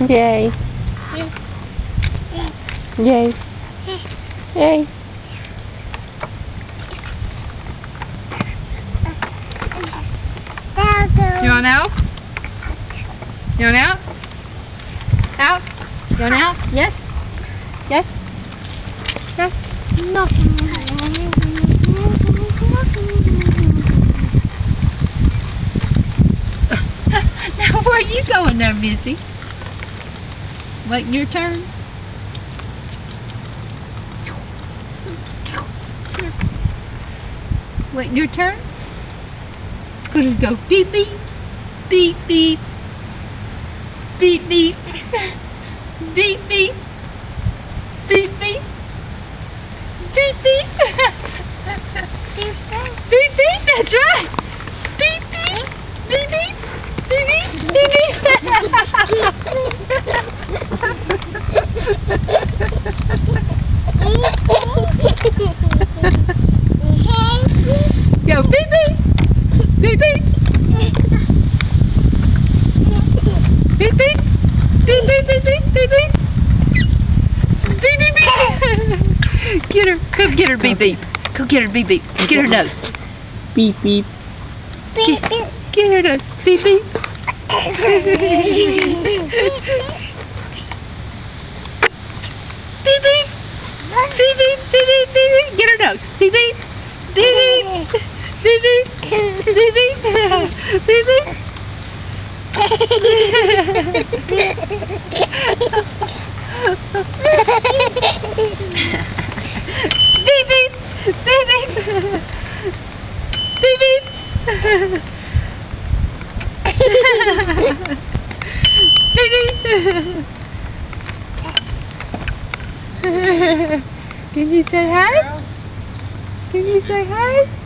Yay. Yay. Yay. You want out? You want out? Out? You want out? Yes? Yes? Yes? No. Now where are you going there, Missy? Waiting your turn? Waiting your turn? Gonna go beep beep, beep beep, beep beep, beep beep, beep beep, beep beep, beep beep, that's right! Beep beep, beep beep, beep beep, beep beep. Go beep beep, beep beep. Beep beep, beep beep, beep beep, beep beep, beep beep, beep. Get her, go get her, beep beep. Go get her, beep beep. Get her nose. Beep beep. Get her nose, beep beep. Beep beep, beep beep, beep beep, beep beep. Get her nose, beep beep, beep beep, beep beep, beep beep, beep beep. Beep beep, beep beep, beep beep. Beep beep. Can you say hi? Can you say hi?